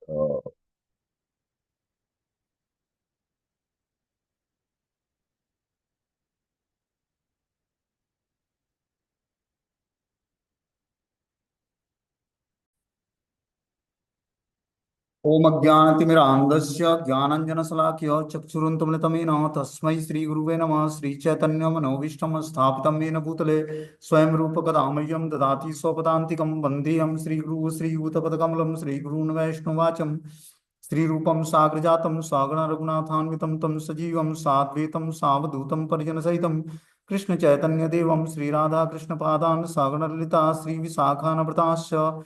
अ, ओम अज्ञानतिमिरान्धस्य ज्ञानाञ्जनशलाकया चक्षुरुन्मिलितमेन तस्मै श्रीगुरुवे नमः। श्रीचैतन्यमनोभीष्टं स्थापितं येन भूतले स्वयं रूपकदा मह्यं ददाति स्वपदान्तिकं। वन्देऽहं श्रीगुरुः श्रीयुतपदकमलं श्रीगुरून् वैष्णवाचं श्रीरूपं साग्रजातं सागररघुनाथान्वितं तं सजीवं साद्वैतं सावधूतं परिजनसहितं कृष्णचैतन्यदेवं श्रीराधाकृष्णपादान् सागरललिता श्रीविशाखान्विताश्च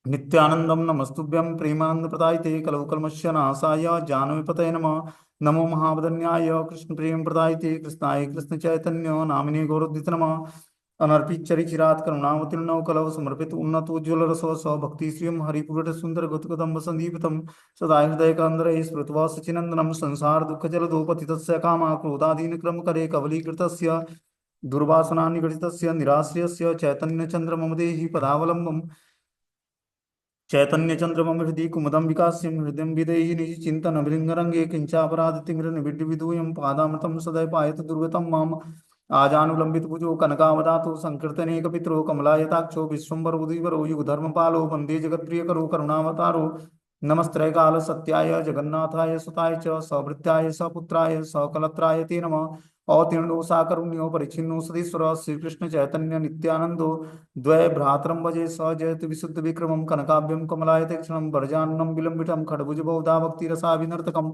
नित्यानंदम नमस्तुभ्यं प्रेमानंद प्रदायते कलौ कल्मस्य नाशाय जानवीपतये नमः। नमो महावदन्याय कृष्ण प्रेम प्रदायते कृष्णाय कृष्ण चैतन्य नामिने गौरद्वित नमः। अनर्पित चरिचिरात करुणावतीर्णौ कलौ समर्पित उन्नतोज्ज्वल रसो स भक्ति श्रियं हरिपुरट सुंदर गतगदम्ब संदीपितं सदा हृदय कांदरे स्मृत्वा सचिनंदनम संसार दुःख जलदो पतितस्य कामा क्रोधादीन क्रम करे कवलीकृतस्य दुर्वासना निगडितस्य निराश्रयस्य चैतन्य चंद्र मम देहि पदावलंबम् चैतन्य चंद्रमं हृदि कुमुदं विकास्यं हृदयं विदेहि निजचिंतन भृंगरंगे किंचापराधतिमिरनिविड्डविदूयं पादामृतं सदैव पायत दुर्गतं माम आजानुलंबित भुजो कनकावदातो संकीर्तने कपित्रो कमलायताक्षो विश्वम्भरो बुधिवरो युगधर्मपालो वंदे जगत्प्रियकरो करुणावतारो नमस्त्रैकाल सत्याय जगन्नाथाय सुताय च सभृत्याय सपुत्राय सकलत्राय ते नमः। अवतीर्णो साकरुण्यो परिच्छिन्नो सदीश्वर श्रीकृष्ण चैतन्य नित्यानंदो द्वय भ्रातरं भजे स जयतु विशुद्ध विक्रमं कनकाभ्यं कमलायते क्षणं वरजाननं विलंबितं खड्भुज बहुधा भक्तिरसाभिनर्तकम्।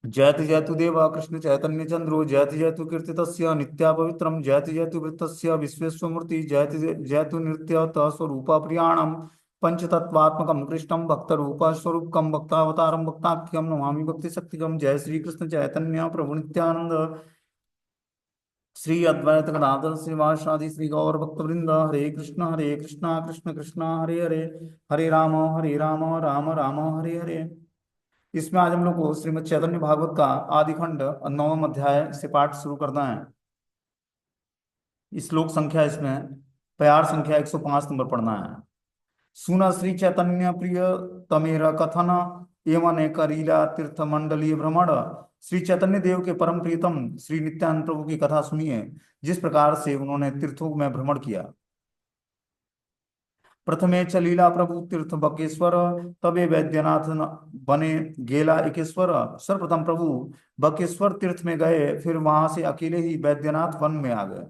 जयतु जयतु देव कृष्ण चैतन्य चंद्रो जयतु जयतु कीर्तितस्य नित्या पवित्रं जयतु जयतु वृत्तस्य विश्वेश्वमूर्ति जयतु जयतु नृत्य स्वरूप प्रियाणम पंचतत्वात्मकं कृष्णं भक्तरूप स्वरूपकं भक्तावतारं भक्ताख्यं नमामि भक्ति शक्तिकं। जय श्री कृष्ण चैतन्य प्रभु नित्यानंद श्री अद्वैत गदाधर श्रीवासादि श्री गौर भक्तवृंद। हरे कृष्णा कृष्ण कृष्णा हरे हरे हरे राम राम राम हरे हरे। इसमें आज हम लोग को श्रीमद् चैतन्य भागवत का आदि खंड 9वां अध्याय से पाठ शुरू करना है। श्लोक संख्या इसमें प्यार संख्या 105 नंबर पढ़ना है। सुन श्री चैतन्य प्रिय तमेरा कथन एवं करीला तीर्थ मंडलीय भ्रमण। श्री चैतन्य देव के परम प्रीतम श्री नित्यानंद प्रभु की कथा सुनिए, जिस प्रकार से उन्होंने तीर्थों में भ्रमण किया। प्रथमे चलीला प्रभु तीर्थ बकेश्वर तबे वैद्यनाथ बने गेला एकेश्वर। सर्वप्रथम प्रभु बकेश्वर तीर्थ में गए, फिर वहां से अकेले ही वैद्यनाथ वन में आ गए।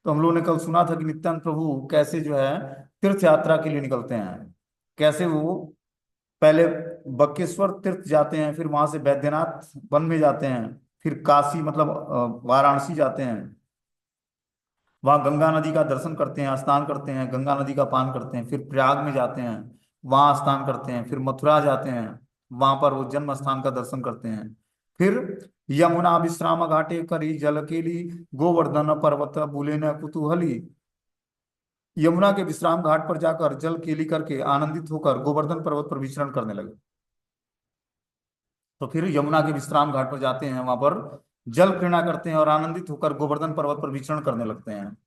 तो हम लोगों ने कल सुना था कि नित्यानंद प्रभु कैसे जो है तीर्थ यात्रा के लिए निकलते हैं। कैसे वो पहले बकेश्वर तीर्थ जाते हैं, फिर वहां से बैद्यनाथ वन में जाते हैं, फिर काशी मतलब वाराणसी जाते हैं। वहां गंगा नदी का दर्शन करते हैं, स्नान करते हैं, गंगा नदी का पान करते हैं, फिर प्रयाग में जाते हैं, वहां स्नान करते हैं, फिर मथुरा जाते हैं, वहां पर वो जन्म स्थान का दर्शन करते हैं। फिर यमुना विश्राम घाटे करी जल केली गोवर्धन पर्वत बुले न कुतूहली। यमुना के विश्राम घाट पर जाकर जल केली करके आनंदित होकर गोवर्धन पर्वत पर विचरण करने लगे। तो फिर यमुना के विश्राम घाट पर जाते हैं, वहां पर जल क्रीड़ा करते हैं और आनंदित होकर गोवर्धन पर्वत पर विचरण करने लगते हैं।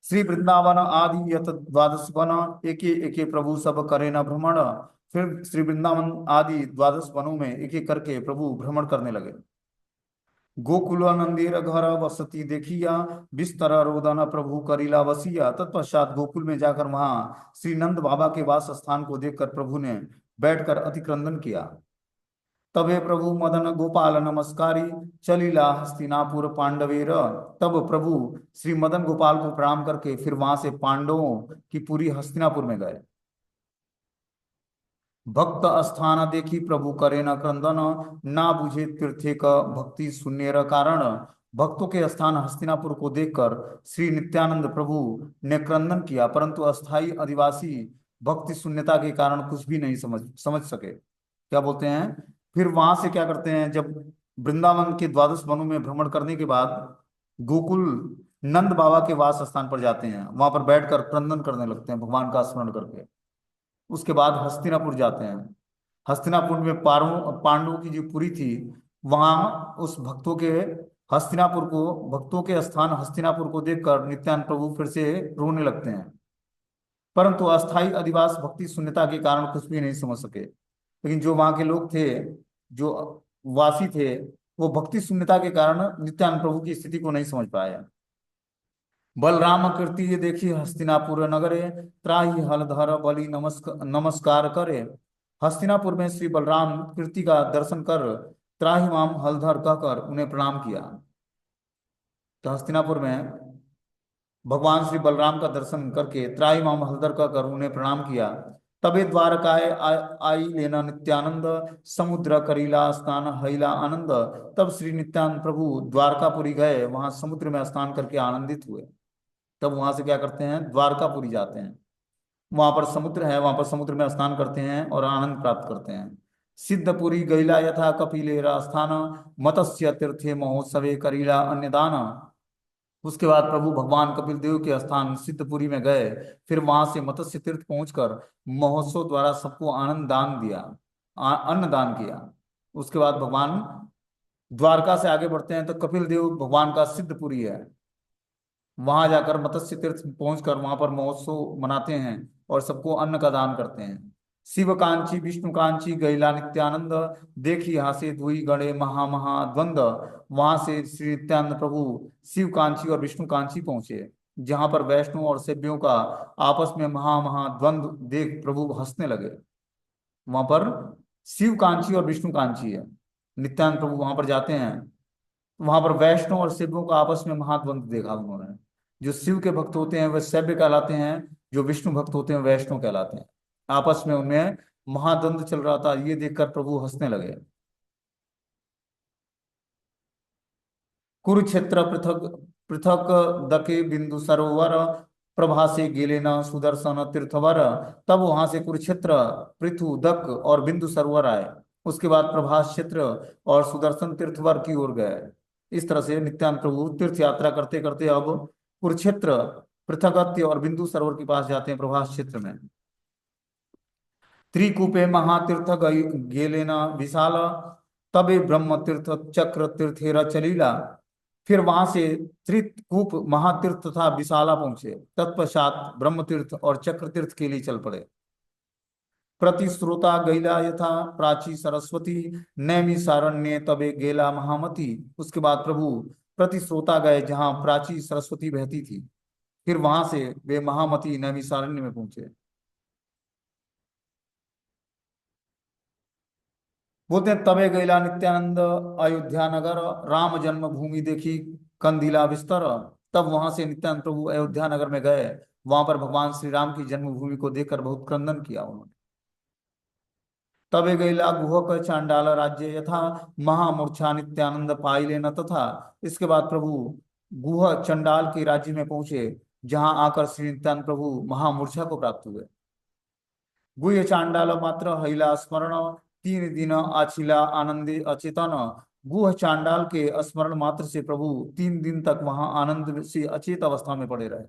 श्री वृंदावन आदि यत द्वादश वन एके एके प्रभु सब करे न भ्रमण। फिर श्री वृंदावन आदि द्वादश वनों में एक एक करके प्रभु भ्रमण करने लगे। गोकुल नंदीर घर वसती देखिया बिस्तर रोदन प्रभु करीला वसिया। तत्पश्चात गोकुल में जाकर वहां श्री नंद बाबा के वास स्थान को देखकर प्रभु ने बैठकर अतिक्रंदन किया। तबे प्रभु मदन गोपाल नमस्कारी चलीला हस्तिनापुर पांडवेर। तब प्रभु श्री मदन गोपाल को प्रणाम करके फिर वहां से पांडवों की पूरी हस्तिनापुर में गए। भक्त स्थान देखी प्रभु करे न क्रंदन ना बुझे तीर्थे का भक्ति शून्य कारण। भक्तों के स्थान हस्तिनापुर को देखकर श्री नित्यानंद प्रभु ने क्रंदन किया, परंतु अस्थाई आदिवासी भक्ति शून्यता के कारण कुछ भी नहीं समझ समझ सके। क्या बोलते हैं, फिर वहां से क्या करते हैं, जब वृंदावन के द्वादश वनों में भ्रमण करने के बाद गोकुल नंद बाबा के वास स्थान पर जाते हैं, वहां पर बैठकर क्रंदन करने लगते हैं भगवान का स्मरण करके। उसके बाद हस्तिनापुर जाते हैं। हस्तिनापुर में पांडवों की जो पुरी थी, वहां उस भक्तों के हस्तिनापुर को भक्तों के स्थान हस्तिनापुर को देखकर नित्यानंद प्रभु फिर से रोने लगते हैं। परंतु अस्थाई अधिवास भक्ति शून्यता के कारण कुछ भी नहीं समझ सके। लेकिन जो वहां के लोग थे, जो वासी थे, वो भक्ति शून्यता के कारण नित्यानंद प्रभु की स्थिति को नहीं समझ पाए। बलराम कीर्ति ये देखी हस्तिनापुर नगरे, त्राहि हलधर बलि नमस्कार करे। हस्तिनापुर में श्री बलराम कीर्ति का दर्शन कर त्राहि माम हलधर कहकर उन्हें प्रणाम किया। तो हस्तिनापुर में भगवान श्री बलराम का दर्शन करके त्राहि माम हलधर कहकर उन्हें प्रणाम किया। तबे द्वारकाय आई लेना नित्यानंद, समुद्र करीला स्नान हईला आनंद। तब श्री नित्यानंद प्रभु द्वारकापुरी गए, वहां समुद्र में स्नान करके आनंदित हुए। तब वहां से क्या करते हैं, द्वारकापुरी जाते हैं। वहां पर समुद्र है, वहां पर समुद्र में स्नान करते हैं और आनंद प्राप्त करते हैं। सिद्धपुरी गैला यथा कपिलेरा स्थान, मत्स्य तीर्थे महोत्सवे करीला अन्नदान। उसके बाद प्रभु भगवान कपिल देव के स्थान सिद्धपुरी में गए। फिर वहां से मत्स्य तीर्थ पहुंचकर महोत्सव द्वारा सबको आनंद दान दिया, अन्न दान किया। उसके बाद भगवान द्वारका से आगे बढ़ते हैं तो कपिल देव भगवान का सिद्धपुरी है। वहां जाकर मत्स्य तीर्थ पहुंचकर वहां पर महोत्सव मनाते हैं और सबको अन्न का दान करते हैं। शिव कांची विष्णु कांची गैला नित्यानंद, देखी हासे दुई गणे महा महा द्वंद। वहां से श्री नित्यानंद प्रभु शिव कांची और विष्णु कांची पहुंचे, जहां पर वैष्णव और सेव्यों का आपस में महा महा द्वंद देख प्रभु हंसने लगे। वहां पर शिव कांची और विष्णु कांची है, नित्यानंद प्रभु वहां पर जाते हैं। वहां पर वैष्णव और सेव्यों का आपस में महाद्वंद देखा उन्होंने। जो शिव के भक्त होते हैं वे सैव्य कहलाते हैं, जो विष्णु भक्त होते हैं वैष्णव कहलाते हैं। आपस में उनमें महाद्वंद चल रहा था, ये देखकर प्रभु हंसने लगे। कुरुक्षेत्र पृथक पृथक दके बिंदु सरोवर, प्रभा से गेले न सुदर्शन तीर्थवर। तब वहां से कुरुक्षेत्र, पृथु, दक और बिंदु सरोवर आए। उसके बाद प्रभास क्षेत्र और सुदर्शन तीर्थवर की ओर गए। इस तरह से नित्यानंद प्रभु तीर्थ यात्रा करते करते अब कुरुक्षेत्र, पृथगत्य और बिंदु सरोवर के पास जाते हैं, प्रभास क्षेत्र में। त्रिकूपे महातीर्थ गेले न विशाल, तबे ब्रह्म तीर्थ चक्र तीर्थेरा चलीला। फिर वहां से त्रिकूप महातीर्थ तथा विशाला पहुंचे। तत्पश्चात ब्रह्म तीर्थ और चक्र तीर्थ के लिए चल पड़े। प्रतिश्रोता गैला यथा प्राची सरस्वती, नैमी सारण्य तबे गेला महामती। उसके बाद प्रभु प्रतिश्रोता गए, जहां प्राची सरस्वती बहती थी। फिर वहां से वे महामती नैमी सारण्य में पहुंचे। बोलते हैं तबे गैला नित्यानंद अयोध्या नगर, राम जन्मभूमि देखी कंदिला बिस्तर। तब वहां से नित्यानंद प्रभु अयोध्या नगर में गए। वहां पर भगवान श्री राम की जन्मभूमि को देखकर बहुत क्रंदन किया उन्होंने। तबे गैला गुहक चांडाल राज्य यथा, महामूर्छा नित्यानंद पाइले न तथा। इसके बाद प्रभु गुह चंडाल के राज्य में पहुंचे, जहां आकर श्री नित्यानंद प्रभु महामूर्छा को प्राप्त हुए। गुह चांडाल मात्र हैला स्मरण, 3 दिन आछिला आनंदे अचेतन। गुह चांडाल के स्मरण मात्र से प्रभु 3 दिन तक वहां आनंद से अचेत अवस्था में पड़े रहे।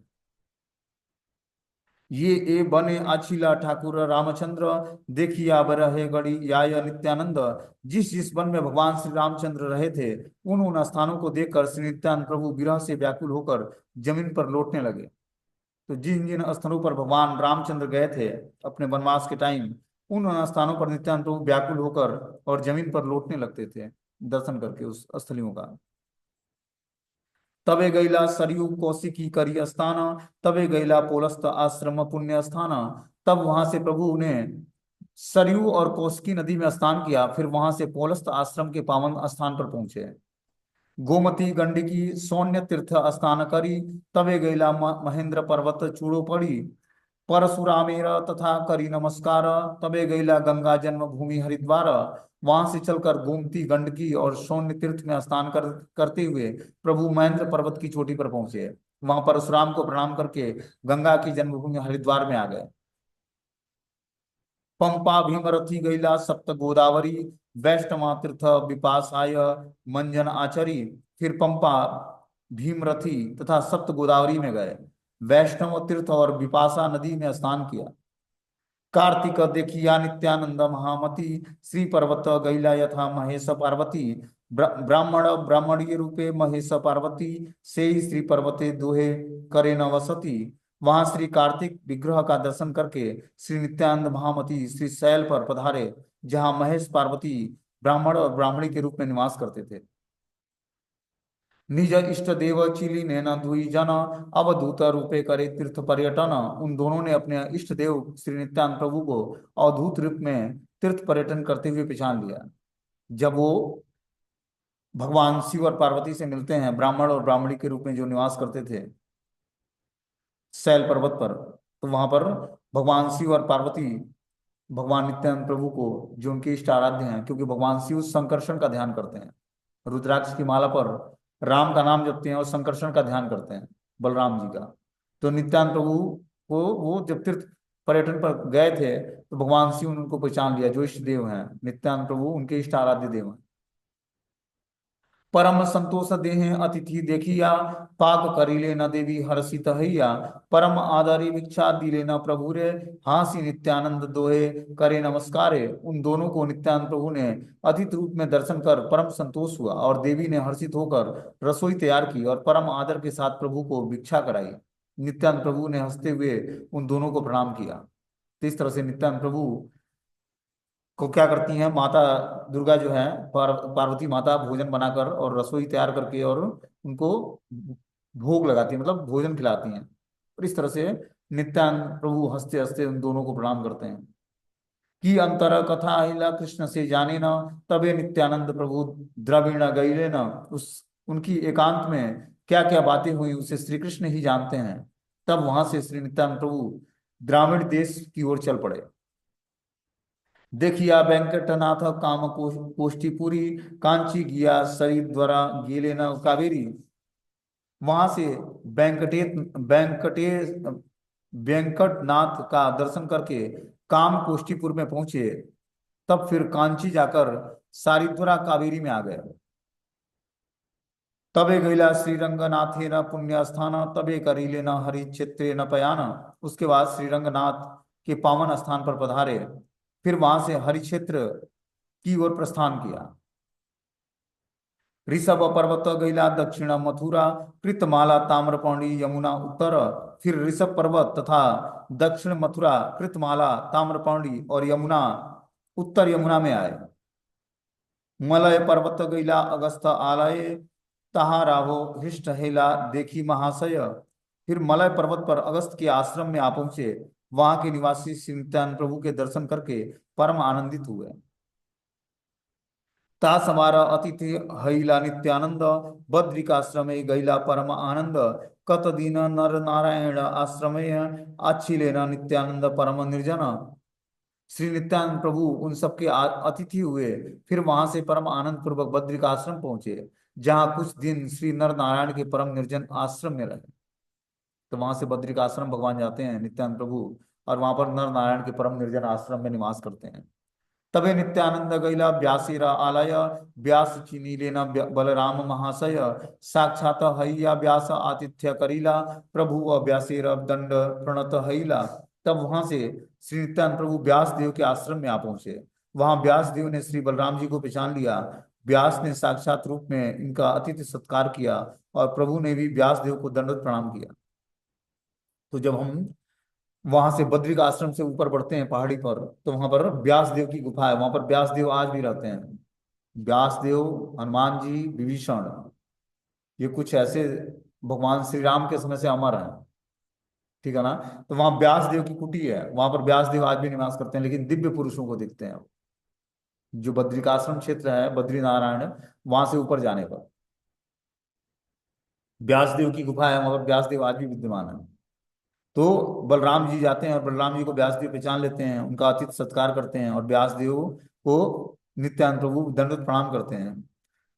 ये ए बने आछिला ठाकुर रामचंद्र, देखिया बरहे गढ़ी याय नित्यानंद। जिस जिस वन में भगवान श्री रामचंद्र रहे थे, उन स्थानों को देखकर श्री नित्यानंद प्रभु विरह से व्याकुल होकर जमीन पर लौटने लगे। तो जिन जिन स्थलों पर भगवान रामचंद्र गए थे अपने वनवास के टाइम, उन स्थानों पर नित्यानंद प्रभु व्याकुल होकर और जमीन पर लौटने लगते थे दर्शन करके उस स्थलियों का। तबे गैला सरयू कौशिकी करी स्थान, तबे गैला पोलस्त आश्रम पुण्य स्थान। तब वहां से प्रभु ने सरयू और कौशिकी नदी में स्नान किया। फिर वहां से पौलस्त आश्रम के पावन स्थान पर पहुंचे। गोमती गंडकी सौन्य तीर्थ स्नान करी, तबे गैला महेंद्र पर्वत चूड़ो पड़ी। परशुरामेर तथा करी नमस्कार, तबे गैला गंगा जन्मभूमि हरिद्वार। वहां से चलकर गोमती गंडकी और सौन्य तीर्थ में स्नान करते हुए प्रभु महेंद्र पर्वत की चोटी पर पहुंचे। वहां परशुराम को प्रणाम करके गंगा की जन्मभूमि हरिद्वार में आ गए। पंपा भीमरथी गैला सप्त गोदावरी, वैष्णवा तीर्थ विपासाय मंजन आचरी। फिर पंपा, भीमरथी तथा सप्त गोदावरी में गए। वैष्णव तीर्थ और विपासा नदी में स्नान किया। कार्तिक देखिया नित्यानंद महामती, श्री पर्वत गैला यथा महेश पार्वती। ब्राह्मण ब्राह्मणीय रूपे महेश पार्वती, से श्री पर्वते दोहे करे न वसती। वहां श्री कार्तिक विग्रह का दर्शन करके श्री नित्यानंद महामती श्री शैल पर पधारे, जहां महेश पार्वती ब्राह्मण और ब्राह्मणी के रूप में निवास करते थे। निज इष्ट देव चिली नैना दुई जन अवधूत रूपे करे तीर्थ पर्यटन। उन दोनों ने अपने इष्ट देव श्री नित्यानंद प्रभु को अवधूत रूप में तीर्थ पर्यटन करते हुए पहचान लिया। जब वो भगवान शिव और पार्वती से मिलते हैं, ब्राह्मण और ब्राह्मणी के रूप में जो निवास करते थे शैल पर्वत पर, तो वहां पर भगवान शिव और पार्वती भगवान नित्यानंद प्रभु को, जो उनके इष्ट आराध्य हैं, क्योंकि भगवान शिव संकर्षण का ध्यान करते हैं, रुद्राक्ष की माला पर राम का नाम जपते हैं और संकर्षण का ध्यान करते हैं, बलराम जी का। तो नित्यानंद प्रभु को वो जब तीर्थ पर्यटन पर गए थे, तो भगवान शिव ने उनको पहचान लिया, जो इष्ट देव हैं नित्यानंद प्रभु, उनके इष्ट आराध्य देव हैं। परम संतोष देहे अतिथि देखिया, पाक करिले न देवी हर्षित हैया। परम आदरी भिक्षा दिले न प्रभु रे, हासी नित्यानंद दोहे करे नमस्कारे। उन दोनों को नित्यानंद प्रभु ने अतिथि रूप में दर्शन कर परम संतोष हुआ, और देवी ने हर्षित होकर रसोई तैयार की और परम आदर के साथ प्रभु को भिक्षा कराई। नित्यानंद प्रभु ने हंसते हुए उन दोनों को प्रणाम किया। तो इस तरह से नित्यानंद प्रभु को क्या करती हैं, माता दुर्गा जो है, पार्वती माता भोजन बनाकर और रसोई तैयार करके और उनको भोग लगाती है, मतलब भोजन खिलाती हैं। और इस तरह से नित्यानंद प्रभु हंसते हंसते उन दोनों को प्रणाम करते हैं। कि अंतर कथा अहिला कृष्ण से जाने न, तबे नित्यानंद प्रभु द्रविण गईले न। उस उनकी एकांत में क्या क्या बातें हुई उसे श्री कृष्ण ही जानते हैं। तब वहां से श्री नित्यानंद प्रभु द्राविड़ देश की ओर चल पड़े। देखिया वेंकटनाथ काम कोष्ठीपुरी, कांची गिया शरीर द्वारा गेले न कावेरी। वहां से वेंकटेश वेंकटनाथ का दर्शन करके काम कोष्ठीपुर में पहुंचे। तब फिर कांची जाकर सारिद्वारा कावेरी में आ गए। तबे गैला श्रीरंगनाथे न पुण्य स्थान, तबे करीले न हरि क्षेत्रे न पयान। उसके बाद श्रीरंगनाथ के पावन स्थान पर पधारे, फिर वहां से हरि क्षेत्र की ओर प्रस्थान किया। ऋषभ पर्वत गैला दक्षिण मथुरा, कृतमाला ताम्रपर्णी यमुना उत्तर। फिर ऋषभ पर्वत तथा दक्षिण मथुरा, कृतमाला ताम्रपर्णी और यमुना, उत्तर यमुना में आए। मलय पर्वत गैला अगस्त आलय, तहा राहो हृष्ट हेला देखी महाशय। फिर मलय पर्वत पर अगस्त के आश्रम में आ पहुंचे। वहां के निवासी श्री नित्यानंद प्रभु के दर्शन करके परम आनंदित हुए। ता समारा अतिथि हईला नित्यानंद, बद्रिकाश्रमे गैला परम आनंद। कत दिन नर नारायण आश्रमे, आच्छिलेन नित्यानंद परम निर्जन। श्री नित्यानंद प्रभु उन सबके अतिथि हुए, फिर वहां से परम आनंद पूर्वक बद्रिका आश्रम पहुंचे, जहां कुछ दिन श्री नर नारायण के परम निर्जन आश्रम में रहे। तो वहां से बद्रिका आश्रम भगवान जाते हैं नित्यानंद प्रभु, और वहां पर नर नारायण के परम निर्जन आश्रम में निवास करते हैं। तबे नित्यानंद गैला व्यासेरा आलय, व्यास चिनी लेना बलराम महाशय। साक्षात हैया व्यास आतिथ्य करीला, प्रभु व्यासेर दंड प्रणत हैला। तब वहां से श्री नित्यानंद प्रभु व्यास देव के आश्रम में आ पहुंचे। वहां व्यास देव ने श्री बलराम जी को पहचान लिया। व्यास ने साक्षात रूप में इनका अतिथि सत्कार किया, और प्रभु ने भी व्यास देव को दंडवत प्रणाम किया। तो जब हम वहां से बद्रिक आश्रम से ऊपर बढ़ते हैं पहाड़ी पर, तो वहां पर व्यास देव की गुफा है। वहां पर व्यास देव आज भी रहते हैं। व्यास देव, हनुमान जी, विभीषण, ये कुछ ऐसे भगवान श्री राम के समय से अमर हैं। ठीक है ना। तो वहां व्यास देव की कुटी है, वहां पर व्यास देव आज भी निवास करते हैं, लेकिन दिव्य पुरुषों को दिखते हैं। जो बद्रिकाश्रम क्षेत्र है, बद्री नारायण, वहां से ऊपर जाने पर व्यास देव की गुफा है, वहां पर व्यास देव आज भी विद्यमान है। तो बलराम जी जाते हैं और बलराम जी को व्यासदेव पहचान लेते हैं, उनका आतिथ्य सत्कार करते हैं, और व्यासदेव को नित्यानंद प्रभु दंडवत प्रणाम करते हैं।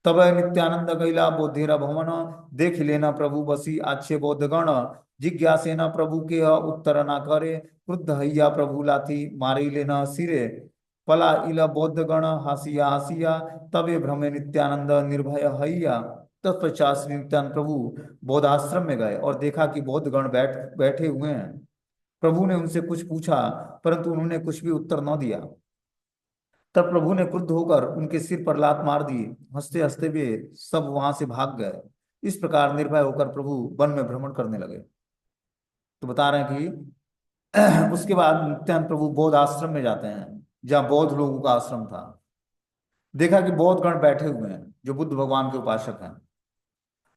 तब नित्यानंद कैला बोधेरा भवन, देख लेना प्रभु बसी अच्छे बौद्ध गण। जिज्ञासेना प्रभु के उत्तर ना करे, क्रुद्ध हैया प्रभु लाथी मारी लेना सिरे। पला इला बौद्ध गण हासिया हासिया, तबे भ्रमे नित्यानंद निर्भय हैया। तत्पश्चात श्री नित्यानंद प्रभु बौद्ध आश्रम में गए और देखा कि बौद्ध गण बैठे हुए हैं। प्रभु ने उनसे कुछ पूछा, परंतु उन्होंने कुछ भी उत्तर न दिया। तब प्रभु ने क्रुद्ध होकर उनके सिर पर लात मार दी। हंसते हंसते वे सब वहां से भाग गए। इस प्रकार निर्भय होकर प्रभु वन में भ्रमण करने लगे। तो बता रहे हैं कि उसके बाद नित्यानंद प्रभु बौद्ध आश्रम में जाते हैं, जहाँ बौद्ध लोगों का आश्रम था। देखा कि बौद्ध गण बैठे हुए हैं जो बुद्ध भगवान के उपासक हैं।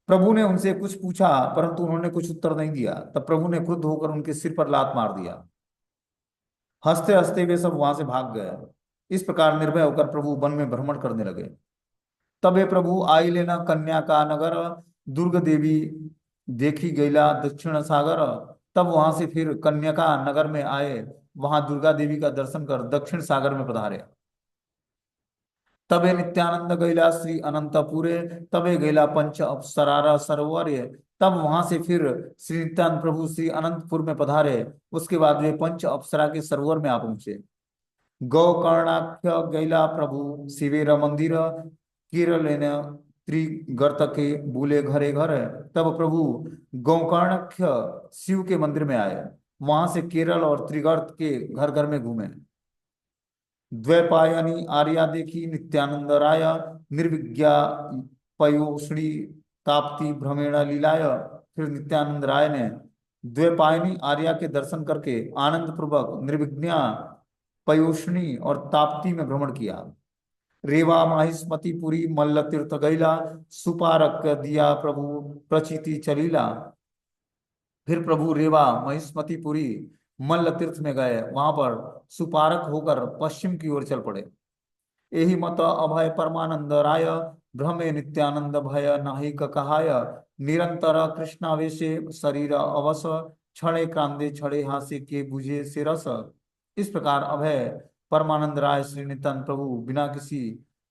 प्रभु ने उनसे कुछ पूछा, परंतु उन्होंने कुछ उत्तर नहीं दिया। तब प्रभु ने क्रुद्ध होकर उनके सिर पर लात मार दिया। हंसते हंसते वे सब वहां से भाग गए। इस प्रकार निर्भय होकर प्रभु वन में भ्रमण करने लगे। तब वे प्रभु आई लेना कन्या का नगर दुर्ग देवी देखी गैला दक्षिण सागर। तब वहां से फिर कन्या नगर में आए, वहां दुर्गा देवी का दर्शन कर दक्षिण सागर में पधारे। तबे नित्यानंद गैला श्री अनंतपुरे, तबे गैला पंच अप्सरारा सरोवरे। तब वहां से फिर श्री नित्यानंद प्रभु श्री अनंतपुर में पधारे। उसके बाद वे पंच अप्सरा के सरोवर में आ पहुंचे। गौकर्णाख्य गैला प्रभु शिवेर मंदिर केरलेन त्रिगर्त के बुले घरे घर। तब प्रभु गौकर्णाख्य शिव के मंदिर में आए, वहां से केरल और त्रिगर्त के घर घर में घूमे। द्वैपायनी आर्या देखी नित्यानंद राय, निर्विज्ञा पयोष्णी ताप्ती भ्रमेण लीलाय। फिर नित्यानंद राय ने द्वैपायनी आर्या के दर्शन करके आनंद पूर्वक निर्विज्ञा पयोष्णी और ताप्ती में भ्रमण किया। रेवा माहिष्मतिपुरी मल्ल तीर्थ गैला, सुपारक दिया प्रभु प्रचिति चलीला। फिर प्रभु रेवा महिष्मतिपुरी मल्ल तीर्थ में गए, वहां पर सुपारक होकर पश्चिम की ओर चल पड़े। यही मत अभय परमानंद राय, भ्रमे नित्यानंद भय नाही कहाय। निरंतर कृष्णावेशे शरीर अवस, क्षणे क्रांदे छड़े हासे के बुझे से रस। इस प्रकार अभय परमानंद राय श्री नित्यानंद प्रभु बिना किसी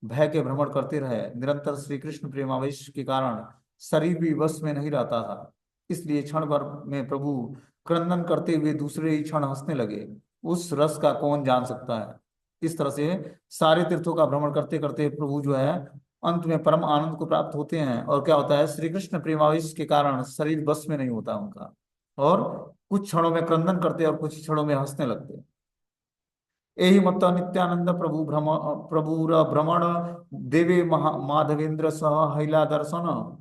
भय के भ्रमण करते रहे। निरंतर श्री कृष्ण प्रेमावेश के कारण शरीर भी वश में नहीं रहता था, इसलिए क्षण भर में प्रभु क्रंदन करते हुए दूसरे ही क्षण हंसने लगे। उस रस का कौन जान सकता है। इस तरह से सारे तीर्थों का भ्रमण करते करते प्रभु जो है अंत में परम आनंद को प्राप्त होते हैं। और क्या होता है, श्री कृष्ण प्रेमावेश के कारण शरीर बस में नहीं होता उनका, और कुछ क्षणों में क्रंदन करते और कुछ क्षणों में हंसने लगते। यही मत नित्यानंद प्रभुर भ्रमण देवे माधवेंद्र सह हैला दर्शन।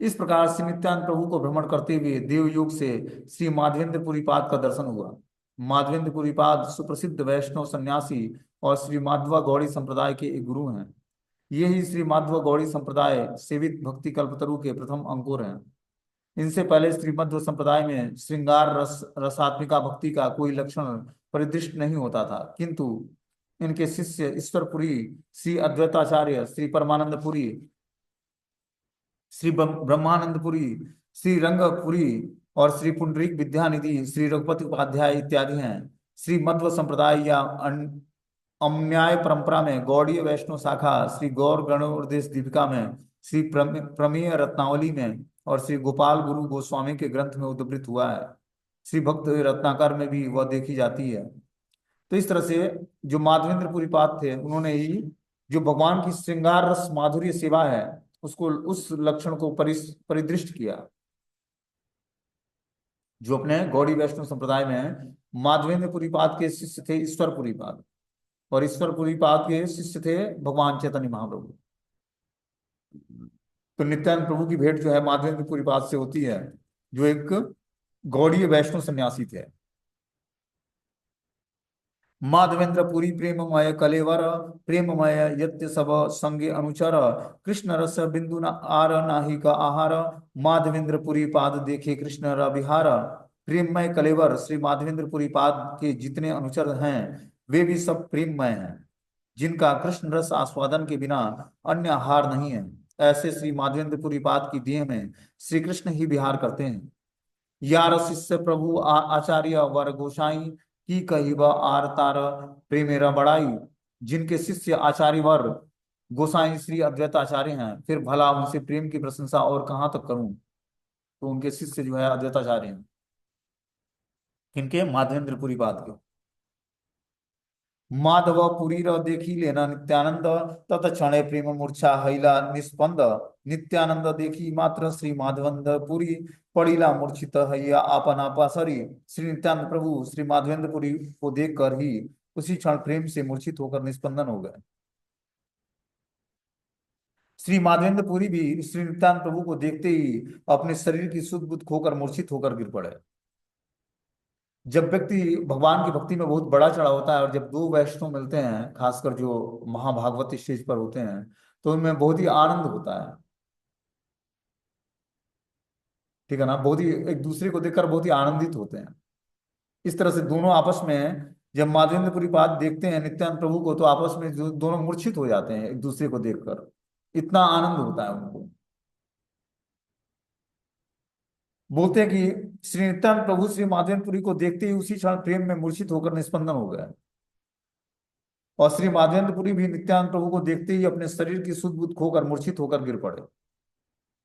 इस प्रकार से नित्यानंद प्रभु को भ्रमण करते हुए देव योग से श्री माधवेंद्रपुरी पाद का दर्शन हुआ। माधवेंद्रपुरी पाद सुप्रसिद्ध वैष्णव सन्यासी और श्री माधवा गौड़ी संप्रदाय के एक गुरु हैं। ये ही श्री माधव गौड़ी संप्रदाय सेवित भक्ति कल्पतरु के प्रथम अंकुर हैं। इनसे पहले श्री मध्व संप्रदाय में श्रृंगार रसात्मिका भक्ति का कोई लक्षण परिदृष्ट नहीं होता था, किंतु इनके शिष्य ईश्वरपुरी श्री अद्वैताचार्य, श्री परमानंदपुरी, श्री ब्रह्मानंदपुरी, श्री रंगपुरी और श्री पुंडरीक विद्यानिधि, श्री रघुपति उपाध्याय इत्यादि हैं। श्री मध्व संप्रदाय या अम्याय परंपरा में गौड़ीय वैष्णव शाखा श्री गौर गणोपदेश दीपिका में, श्री प्रमेय रत्नावली में और श्री गोपाल गुरु गोस्वामी के ग्रंथ में उद्धृत हुआ है। श्री भक्त रत्नाकर में भी वह देखी जाती है। तो इस तरह से जो माधवेंद्रपुरी पाद थे, उन्होंने ही जो भगवान की श्रृंगार रस माधुर्य सेवा है उसको, उस लक्षण को परिदृष्ट किया। जो अपने गौड़ी वैष्णव संप्रदाय में माधवेंद्रपुरी पाद के शिष्य थे ईश्वरपुरी पाद, और ईश्वरपुरी पाद के शिष्य थे भगवान चैतन्य महाप्रभु। तो नित्यानंद प्रभु की भेंट जो है माधवेंद्रपुरी पाद से होती है, जो एक गौड़ीय वैष्णव सन्यासी थे। माधवेंद्रपुरी प्रेममय कलेवर, प्रेममय यत्य सब संगे अनुचर। कृष्ण रस बिंदु न आर नाही का आहार, माधवेंद्रपुरी पाद देखे कृष्ण विहार। प्रेममय कलेवर श्री माधवेंद्रपुरी पाद के जितने अनुचर हैं वे भी सब प्रेममय हैं, जिनका कृष्ण रस आस्वादन के बिना अन्य आहार नहीं है। ऐसे श्री माधवेंद्रपुरी पाद की देह में श्री कृष्ण ही विहार करते हैं। यार शिष्य प्रभु आचार्य वर गोसाई, की कही व आर तार प्रेमेरा बड़ाई। जिनके शिष्य आचार्य वर गोसाई श्री अद्वैत आचार्य हैं, फिर भला उनसे प्रेम की प्रशंसा और कहाँ तक करूं। तो उनके शिष्य जो है अद्वैताचार्य हैं, किनके, माधवेंद्रपुरी पाद के। माधव पुरी देखी लेना नित्यानंद, तत क्षणे प्रेम मूर्छा हैला निस्पंद। नित्यानंद देखी मात्र श्री माधवेंद्र पुरी, पड़ीला मूर्छित हैया आपना पासरी। श्री नित्यानंद प्रभु श्री माधवेंद्र पुरी को देखकर ही उसी क्षण प्रेम से मूर्छित होकर निस्पंदन हो गए। श्री माधवेंद्र पुरी भी श्री नित्यानंद प्रभु को देखते ही अपने शरीर की सुध बुध खोकर मूर्छित होकर गिर पड़े। जब व्यक्ति भगवान की भक्ति में बहुत बड़ा चढ़ा होता है और जब दो वैष्णव मिलते हैं, खासकर जो महाभागवत स्टेज पर होते हैं, तो उनमें बहुत ही आनंद होता है। ठीक है ना, बहुत ही एक दूसरे को देखकर बहुत ही आनंदित होते हैं। इस तरह से दोनों आपस में, जब माधवेंद्रपुरी पाद देखते हैं नित्यानंद प्रभु को, तो आपस में जो दोनों मूर्छित हो जाते हैं एक दूसरे को देखकर, इतना आनंद होता है उनको। बोलते हैं कि श्री नित्यानंद प्रभु श्री माधवेंद्रपुरी को देखते ही उसी क्षण प्रेम में मूर्छित होकर निस्पंदन हो गया। और श्री माधवेंद्रपुरी भी नित्यानंद प्रभु को देखते ही अपने शरीर की सुध बुध खोकर मूर्छित होकर गिर पड़े।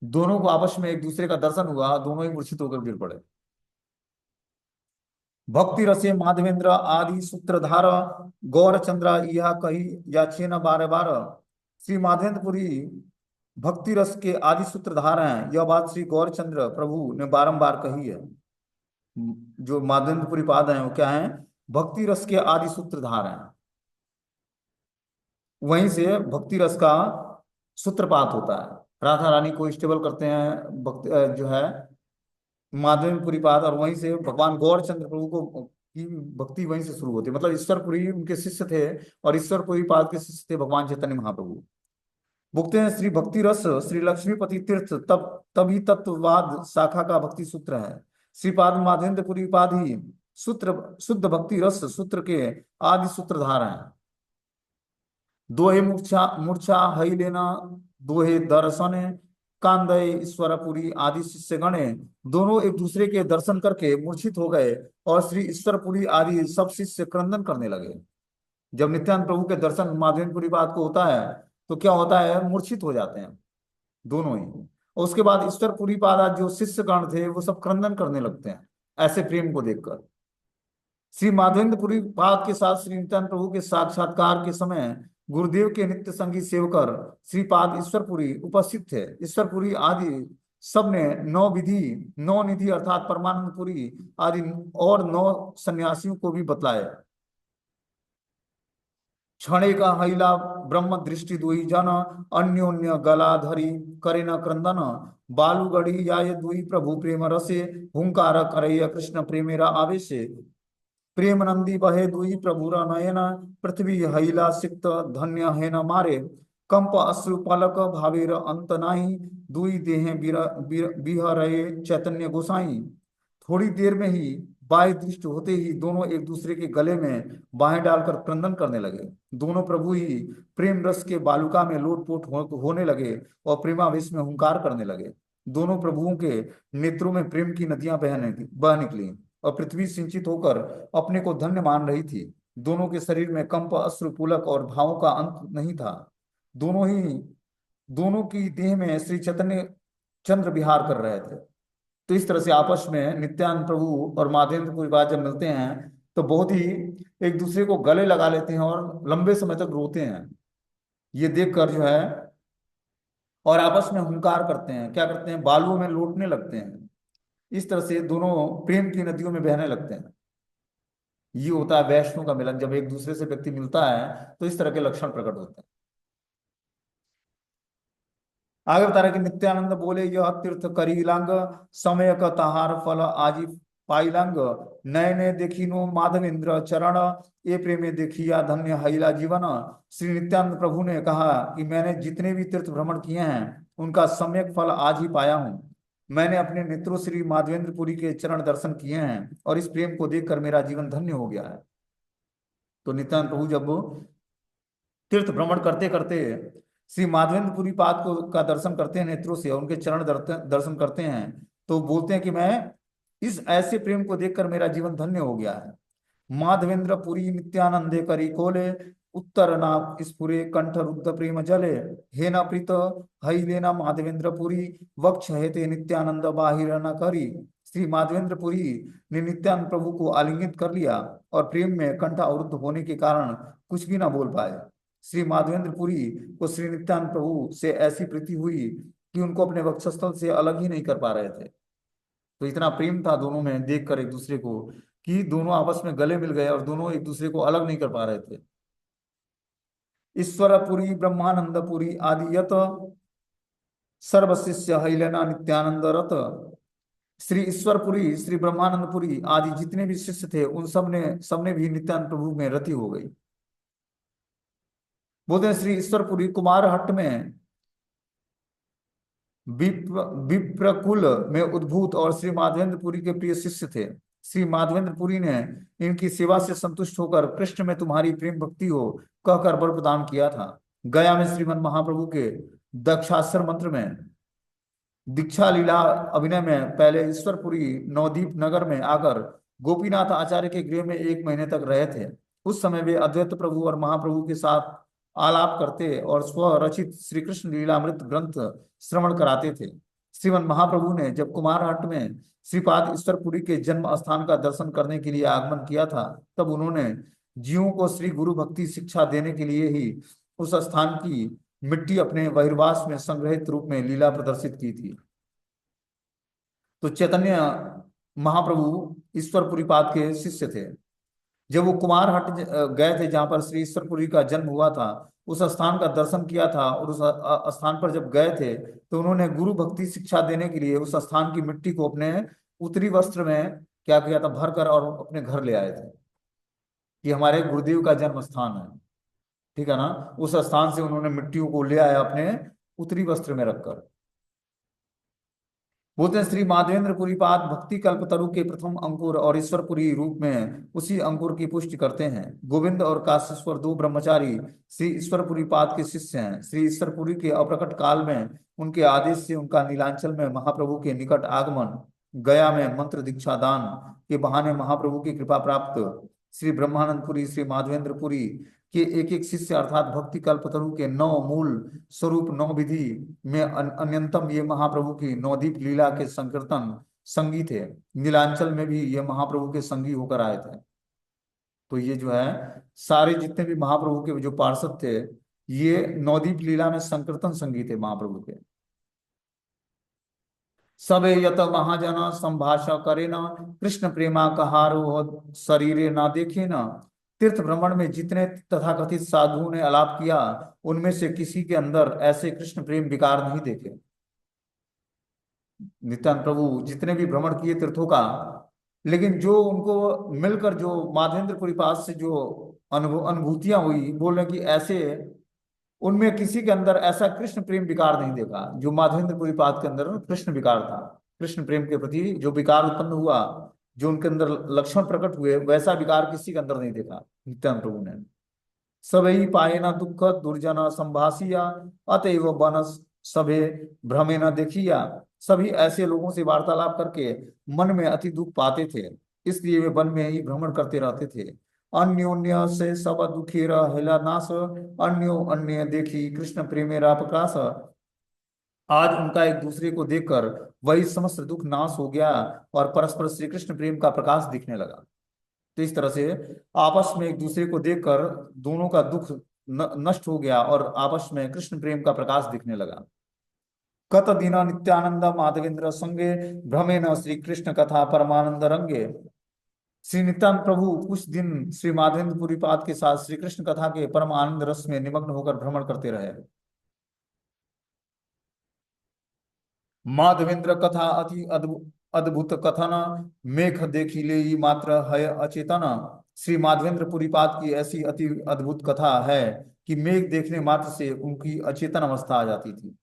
दोनों को आपस में एक दूसरे का दर्शन हुआ, दोनों ही मूर्छित होकर गिर पड़े। भक्ति रसे माधवेंद्र आदि सूत्रधार गौरचंद्र यह कही याचेन बार बार। श्री माधवेंद्रपुरी भक्ति रस के आदि सूत्रधार हैं, यह बात श्री गौरचंद्र प्रभु ने बारंबार कही है। जो माधवेंद्रपुरी पाद हैं वो क्या है? भक्ति रस के आदि सूत्रधार हैं। वहीं से भक्ति रस का सूत्रपात होता है। राधा रानी को स्टेबल करते हैं भक्ति जो है माधवेंद्रपुरी पाद, और वहीं से भगवान गौरचंद्र प्रभु को की भक्ति वहीं से शुरू होती है। मतलब ईश्वरपुरी उनके शिष्य थे और ईश्वरपुरी पाद के शिष्य थे भगवान चैतन्य महाप्रभु। भुगते हैं श्री भक्ति रस श्री लक्ष्मीपति तीर्थ तब तभी तत्ववाद शाखा का भक्ति सूत्र है। श्रीपाद माधवेंद्रपुरी पाद ही सूत्र शुद्ध भक्ति रस सूत्र के आदि सूत्रधार हैं। दोहे मूर्छा मूर्छा हई लेना दोहे दर्शन कांदय ईश्वरपुरी आदि शिष्य गणे। दोनों एक दूसरे के दर्शन करके मूर्छित हो गए और श्री ईश्वरपुरी आदि सब शिष्य क्रंदन करने लगे। जब नित्यानंद प्रभु के दर्शन माधवेंद्रपुरी बात को होता है तो क्या होता है? मूर्छित हो जाते हैं दोनों ही। और उसके बाद ईश्वरपुरी पाद जो शिष्य गण थे वो सब क्रंदन करने लगते हैं ऐसे प्रेम को देखकर। श्री माधवेंद्रपुरी पाद के साथ श्री नित्यानंद प्रभु के साक्षात्कार के समय गुरुदेव के नित्य संगी सेवकर श्रीपाद ईश्वरपुरी उपस्थित थे। ईश्वरपुरी आदि सब ने नौ विधि नौ निधि अर्थात परमानंदपुरी आदि और नौ सन्यासियों को भी बतलाया। क्षणे का हईला ब्रह्म दृष्टि दुई जन अन्योन्य गलाधरी करे न क्रंदन। बालुगढ़ी याय दुई प्रभु प्रेम रसे हुंकार करैया कृष्ण प्रेमेरा आवेशे। प्रेम नंदी बहे दुई प्रभुर नयन पृथ्वी हईला सिक्त धन्य है न मारे। कंप अश्रु पलक भावेर अंत नाही दुई देह बिहरये चैतन्य गोसाई। थोड़ी देर में ही बाह्य दृष्टि होते ही दोनों एक दूसरे के गले में बाहें डालकर क्रंदन करने लगे। दोनों प्रभु ही प्रेम रस के बालुका में लोटपोट होने लगे और प्रेमावेश में हुंकार करने लगे। दोनों प्रभुओं के नेत्रों में प्रेम की नदियां बह निकली और पृथ्वी सिंचित होकर अपने को धन्य मान रही थी। दोनों के शरीर में कंप अश्रु पुलक और भावों का अंत नहीं था। दोनों ही दोनों की देह में श्री चैतन्य चंद्र विहार कर रहे थे। तो इस तरह से आपस में नित्यानंद प्रभु और माधवेंद्रपुरी पाद जब मिलते हैं तो बहुत ही एक दूसरे को गले लगा लेते हैं और लंबे समय तक रोते हैं ये देखकर जो है। और आपस में हुंकार करते हैं, क्या करते हैं? बालुओं में लौटने लगते हैं। इस तरह से दोनों प्रेम की नदियों में बहने लगते हैं। ये होता है वैष्णव का मिलन। जब एक दूसरे से व्यक्ति मिलता है तो इस तरह के लक्षण प्रकट होते हैं। आगे बता रहे कि नित्यानंद बोले यह तीर्थ करीलांग समय का तहार फल आजी पाइलांग। नए नए देखिनो माधवेंद्र चरण ये प्रेमे देखिया धन्य हईला जीवन। श्री नित्यानंद प्रभु ने कहा कि मैंने जितने भी तीर्थ भ्रमण किए हैं उनका सम्यक फल आज ही पाया हूँ। मैंने अपने नेत्रों श्री माधवेंद्रपुरी के चरण दर्शन किए हैं और इस प्रेम को देखकर मेरा जीवन धन्य हो गया है। तो नित्यानंद प्रभु जब तीर्थ भ्रमण करते करते श्री माधवेंद्रपुरी पाद को का दर्शन करते हैं नेत्रों से, उनके चरण दर्शन करते हैं, तो बोलते हैं कि मैं इस ऐसे प्रेम को देखकर मेरा जीवन धन्य हो गया है। माधवेंद्र पुरी नित्यानंदे करी कोले उत्तर ना स्फुरे कंठ रुद्ध प्रेम जले। हे न प्रीत हई लेना माधवेंद्र पुरी वक्ष हेते नित्यानंद बाहिर न करी। श्री माधवेंद्र पुरी ने नित्यानंद प्रभु को आलिंगित कर लिया और प्रेम में कंठ अवरुद्ध होने के कारण कुछ भी ना बोल पाए। श्री माधवेंद्रपुरी को श्री नित्यानंद प्रभु से ऐसी प्रीति हुई कि उनको अपने वक्षस्थल से अलग ही नहीं कर पा रहे थे। तो इतना प्रेम था दोनों में देखकर एक दूसरे को कि दोनों आपस में गले मिल गए और दोनों एक दूसरे को अलग नहीं कर पा रहे थे। ईश्वरपुरी ब्रह्मानंदपुरी आदि यत सर्व शिष्य हईलना नित्यानंद रत। श्री ईश्वरपुरी, श्री ब्रह्मानंदपुरी आदि जितने भी शिष्य थे उन सबने भी नित्यानंद प्रभु में रति हो गई। बोलते हैं श्री ईश्वरपुरी कुमार हट्ट में विप्रकुल में उद्भूत और श्री माधवेंद्रपुरी के प्रिय शिष्य थे। श्री माधवेंद्रपुरी ने इनकी सेवा से संतुष्ट होकर कृष्ण में तुम्हारी प्रेम भक्ति हो कहकर वर प्रदान किया था। गया में श्रीमद महाप्रभु के दक्षाक्षर मंत्र में दीक्षा लीला अभिनय में पहले ईश्वरपुरी नवदीप नगर में आकर गोपीनाथ आचार्य के गृह में 1 महीने तक रहे थे। उस समय वे अद्वैत प्रभु और महाप्रभु के साथ आलाप करते और स्वरचित श्री कृष्ण लीलामृत ग्रंथ श्रवण कराते थे। श्रीमद महाप्रभु ने जब कुमारहट्ट में श्रीपाद ईश्वरपुरी के जन्म स्थान का दर्शन करने के लिए आगमन किया था, तब उन्होंने जीवों को श्री गुरु भक्ति शिक्षा देने के लिए ही उस स्थान की मिट्टी अपने बहिर्वास में संग्रहित रूप में लीला प्रदर्शित की थी। तो चैतन्य महाप्रभु ईश्वरपुरी पाद के शिष्य थे। जब वो कुमारहट्ट गए थे जहां पर श्री ईश्वरपुरी का जन्म हुआ था, उस स्थान का दर्शन किया था और उस स्थान पर जब गए थे तो उन्होंने गुरु भक्ति शिक्षा देने के लिए उस स्थान की मिट्टी को अपने उत्तरी वस्त्र में क्या किया था, भरकर और अपने घर ले आए थे कि हमारे गुरुदेव का जन्म स्थान है। ठीक है ना। उस स्थान से उन्होंने मिट्टियों को ले आया अपने उत्तरी वस्त्र में रखकर। बोलते हैं श्री माधवेंद्रपुरी पाद भक्ति कल्पतरु के प्रथम अंकुर और ईश्वरपुरी रूप में उसी अंकुर की पुष्टि करते हैं। गोविंद और काशेश्वर 2 ब्रह्मचारी श्री ईश्वरपुरी पाद के शिष्य हैं। श्री ईश्वरपुरी के अप्रकट काल में उनके आदेश से उनका नीलांचल में महाप्रभु के निकट आगमन, गया में मंत्र दीक्षा दान के बहाने महाप्रभु की कृपा प्राप्त श्री ब्रह्मानंदपुरी, श्री माधवेंद्रपुरी के एक एक शिष्य अर्थात भक्ति कल्पतरु के 9 मूल स्वरूप 9 विधि में अन्यतम ये महाप्रभु की नवदीप लीला के संकीर्तन संगी थे। नीलांचल में भी ये महाप्रभु के संगी होकर आए थे। तो ये जो है सारे जितने भी महाप्रभु के जो पार्षद थे ये नवदीप लीला में संकीर्तन संगी थे महाप्रभु के। सबे यत महाजन संभाषा करे न, कृष्ण प्रेमा कहारो शरीरे न देखे न। तीर्थ भ्रमण में जितने तथाकथित साधुओं ने आलाप किया उनमें से किसी के अंदर ऐसे कृष्ण प्रेम विकार नहीं देखे। नित्यानंद प्रभु जितने भी भ्रमण किए तीर्थों का, लेकिन जो उनको मिलकर जो माधवेंद्रपुरी पास से जो अनुभूतियां हुई, बोल रहे कि ऐसे उनमें किसी के अंदर ऐसा कृष्ण प्रेम विकार नहीं देखा जो माधवेंद्रपुरी पाद के अंदर कृष्ण विकार था। कृष्ण प्रेम के प्रति जो विकार उत्पन्न हुआ, जो उनके अंदर लक्षण प्रकट हुए, वैसा विकार किसी के अंदर नहीं देखा नित्यानंद प्रभु ने। सबई पाए न दुख दुर्जन संभासिया, अतएव बनस सभे भ्रमे न देखिया। सभी ऐसे लोगों से वार्तालाप करके मन में अति दुख पाते थे, इसलिए वे वन में ही भ्रमण करते रहते थे। अन्योन्य से सब दुखी रहा नाश, अन्यो अन्य देखी कृष्ण प्रेमेरा प्रकाश। आज उनका एक दूसरे को देखकर वही समस्त दुख नाश हो गया और परस्पर श्री कृष्ण प्रेम का प्रकाश दिखने लगा। तो इस तरह से आपस में एक दूसरे को देखकर दोनों का दुख नष्ट हो गया और आपस में कृष्ण प्रेम का प्रकाश दिखने लगा। कत दिन नित्यानंद माधवेंद्र संगे, भ्रमे न श्री कृष्ण कथा परमानंद रंगे। श्री नित्यानंद प्रभु कुछ दिन श्री माधवेंद्रपुरी पाद के साथ श्री कृष्ण कथा के परम आनंद रस में निमग्न होकर भ्रमण करते रहे। माधवेंद्र कथा अति अद्भुत कथन, मेघ देखी ले मात्र है अचेतन। श्री माधवेंद्रपुरी पाद की ऐसी अति अद्भुत कथा है कि मेघ देखने मात्र से उनकी अचेतन अवस्था आ जाती थी।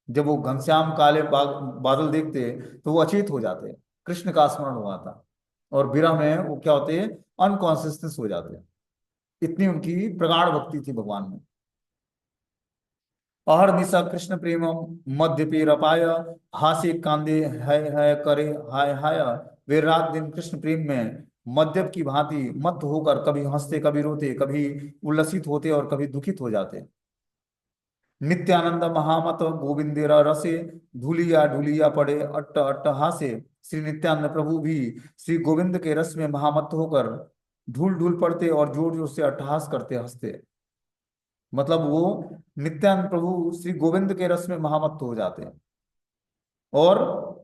जब वो घनश्याम काले बादल देखते तो वो अचेत हो जाते, कृष्ण का स्मरण हुआ था, और विरह में वो क्या होते, अनकॉन्सियसनेस हो जाते। इतनी उनकी प्रगाढ़ भक्ति थी भगवान में। अहर निशा कृष्ण प्रेम मध्य पे रपाय, हासे कांदे है करे हाय हाय। वे रात दिन कृष्ण प्रेम में मद्यप की भांति मत होकर कभी हंसते, कभी रोते, कभी उल्लसित होते और कभी दुखित हो जाते। नित्यानंद महामत गोविंदेरा रसे, धूलिया ढूलिया पड़े अट्ट अट्ट हासे। श्री नित्यानंद प्रभु भी श्री गोविंद के रस में महामत होकर ढूल ढूल पड़ते और जोर जोर से अट्टहास करते, हंसते। मतलब वो नित्यानंद प्रभु श्री गोविंद के रस में महामत्त हो जाते हैं और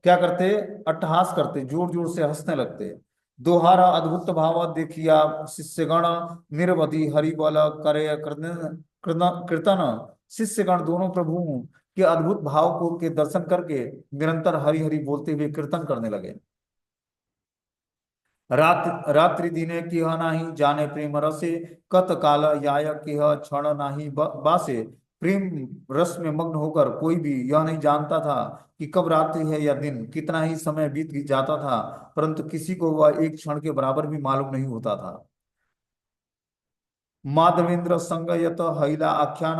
क्या करते, अट्टहास करते, जोर जोर से हंसने लगते। दोहारा अद्भुत भाव देखिया शिष्यगण, निरवधि हरि बल करे कीर्तन। शिष्यगण दोनों प्रभु कि अद्भुत भाव को के दर्शन करके निरंतर हरि हरि बोलते हुए कीर्तन करने लगे। रात्रि दिने किह नाही जाने प्रेम रसे, कत काल याय किह क्षण नाही बासे। प्रेम रस में मग्न होकर कोई भी यह नहीं जानता था कि कब रात्रि है या दिन, कितना ही समय बीत जाता था, परंतु किसी को वह एक क्षण के बराबर भी मालूम नहीं होता था। माधवेंद्र संगयत हैला आख्यान,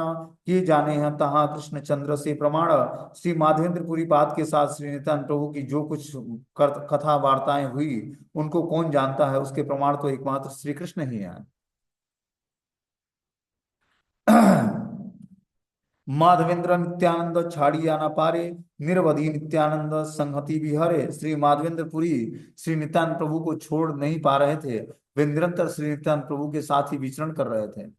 ये जाने हैं तहाँ कृष्ण चंद्र से प्रमाण। श्री माधवेंद्रपुरी पाद के साथ श्री नित्यानंद प्रभु की जो कुछ कथा वार्ताएं हुई, उनको कौन जानता है, उसके प्रमाण तो एकमात्र श्री कृष्ण ही है। माधवेंद्र नित्यानंद छाड़िया न पारे, निरवधि नित्यानंद संहति विहरे। श्री माधवेंद्रपुरी श्री नित्यानंद प्रभु को छोड़ नहीं पा रहे थे, वे निरंतर श्री नित्यानंद प्रभु के साथ ही विचरण कर रहे थे।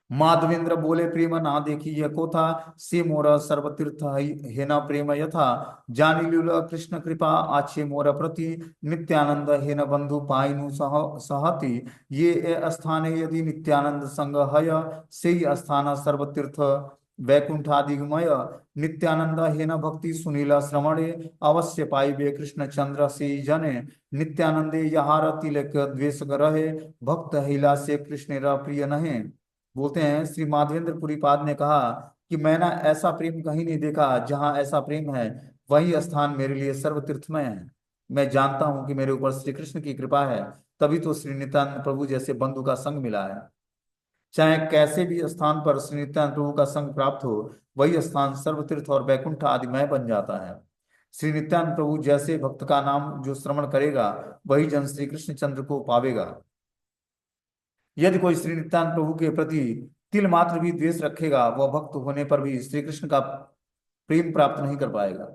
माधवेंद्र बोले प्रेम ना देखी ये को था, से मोर सर्वतीर्थ हे न प्रेम यथा। जानी लील कृष्ण कृपा आछे मोर प्रति, नित्यानंद हे न बंधु पाइनु सहति। ये ए स्थाने यदि नित्यानंद संग हय, से ही स्थान सर्वतीर्थ वैकुंठादिगमय। नित्यानंद हे न भक्ति सुनीला श्रवणे, अवश्य पाइबे कृष्ण चंद्र से जने। नित्यानंदे यहार तिलक द्वेष रहे, भक्त हिला से कृष्ण प्रिय नहे। बोलते हैं श्री माधवेंद्र पाद ने कहा कि मैंने ऐसा प्रेम कहीं नहीं देखा, जहां ऐसा प्रेम है वही स्थान मेरे लिए सर्व तीर्थमय है। मैं जानता हूं कि मेरे ऊपर श्री कृष्ण की कृपा है, तभी तो श्री नित्यानंद प्रभु जैसे बंधु का संग मिला है। चाहे कैसे भी स्थान पर श्री नित्यानंद प्रभु का संग प्राप्त हो, वही स्थान सर्वतीर्थ और वैकुंठ आदिमय बन जाता है। श्री नित्यानंद प्रभु जैसे भक्त का नाम जो श्रवण करेगा, वही जन श्री कृष्ण चंद्र को पावेगा। यदि कोई श्री नित्यानंद प्रभु के प्रति तिल मात्र भी द्वेष रखेगा, वह भक्त होने पर भी श्री कृष्ण का प्रेम प्राप्त नहीं कर पाएगा।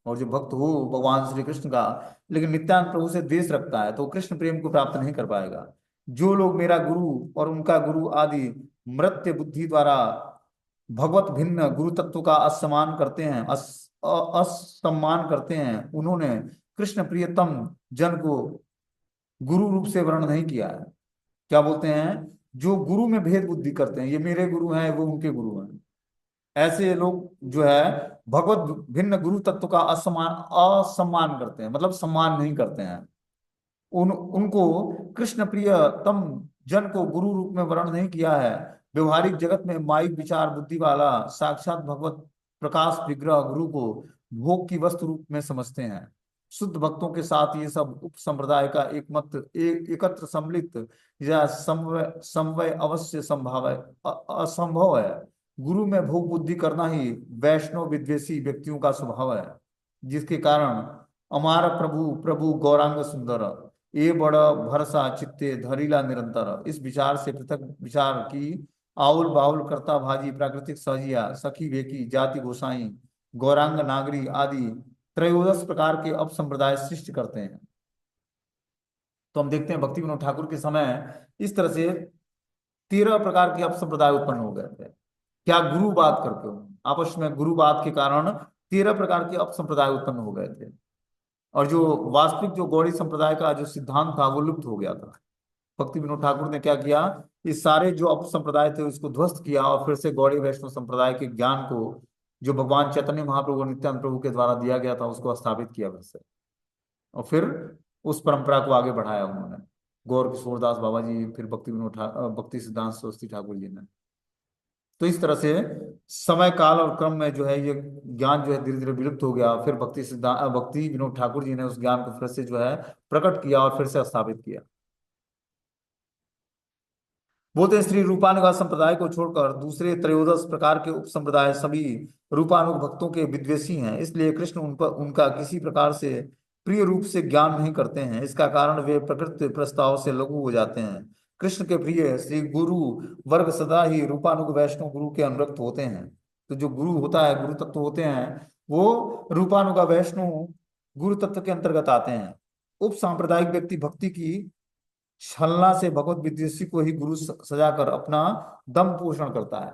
और जो भक्त हो भगवान श्री कृष्ण का, लेकिन नित्यानंद प्रभु से द्वेष रखता है, तो कृष्ण प्रेम को प्राप्त नहीं कर पाएगा। जो लोग मेरा गुरु और उनका गुरु आदि मृत्य बुद्धि द्वारा भगवत भिन्न गुरु तत्व का असम्मान करते हैं, असम्मान करते हैं, उन्होंने कृष्ण प्रियतम जन को गुरु रूप से वर्ण नहीं किया है। क्या बोलते हैं, जो गुरु में भेद बुद्धि करते हैं, ये मेरे गुरु हैं वो उनके गुरु हैं, ऐसे लोग जो है भगवत भिन्न गुरु तत्व का असम्मान असम्मान करते हैं, मतलब सम्मान नहीं करते हैं। उनको कृष्ण प्रियतम जन को गुरु रूप में वर्ण नहीं किया है। व्यवहारिक जगत में माइक विचार बुद्धि वाला साक्षात भगवत प्रकाश विग्रह गुरु को भोग की वस्तु रूप में समझते हैं। शुद्ध भक्तों के साथ ये सब उप संप्रदाय का एकत्र सम्मिलित या समवय अवश्य संभव है, असंभव है। गुरु में भोग बुद्धि करना ही वैष्णव विद्वेषी व्यक्तियों का स्वभाव है, जिसके कारण अमार प्रभु प्रभु गौरांग सुंदर ये बड़ भरसा चित्ते धरिला निरंतर। इस विचार से पृथक विचार की आउल बाउल करता भाजी प्राकृतिक सहजिया सखी वेकी जाति गोसाई गौरांग नागरी आदि त्रयोदश प्रकार के अपसंप्रदाय सृष्टि करते हैं। तो हम देखते हैं भक्ति विनोद ठाकुर के समय इस तरह से 13 प्रकार के अपसंप्रदाय उत्पन्न हो गए थे। क्या गुरुवाद करके आपस में गुरुवाद के कारण 13 प्रकार के अपसंप्रदाय उत्पन्न हो गए थे, और जो वास्तविक जो गौड़ी संप्रदाय का जो सिद्धांत था वो लुप्त हो गया था। भक्ति विनोद ठाकुर ने क्या किया, इस सारे जो अपसंप्रदाय थे उसको ध्वस्त किया और फिर से गौड़ी वैष्णव संप्रदाय के ज्ञान को जो भगवान चैतन्य महाप्रभु और नित्यानंद प्रभु के द्वारा दिया गया था उसको स्थापित किया फिर से, और फिर उस परंपरा को आगे बढ़ाया उन्होंने, गौर किशोरदास बाबा जी, फिर भक्ति सिद्धांत सरस्वती ठाकुर जी ने। तो इस तरह से समय काल और क्रम में जो है ये ज्ञान जो है धीरे धीरे विलुप्त हो गया। फिर भक्ति विनोद ठाकुर जी ने उस ज्ञान को फिर से जो है प्रकट किया और फिर से स्थापित किया। बोलते हैं श्री रूपानुग संप्रदाय को छोड़कर दूसरे त्रयोदश प्रकार के उप संप्रदाय सभी रूपानुग भक्तों के विद्वेषी हैं, इसलिए कृष्ण उन पर उनका किसी प्रकार से प्रिय रूप से ज्ञान नहीं करते हैं। इसका कारण वे प्रकृति प्रस्ताव से लघु हो जाते हैं। कृष्ण के प्रिय श्री गुरु वर्ग सदा ही रूपानुग वैष्णव गुरु के अनुरक्त होते हैं। तो जो गुरु होता है, गुरु तत्व होते हैं, वो रूपानुग वैष्णव गुरु तत्व के अंतर्गत आते हैं। उप सांप्रदायिक व्यक्ति भक्ति की छलना से भगवत विद्वेषी को ही गुरु सजाकर अपना दम पोषण करता है।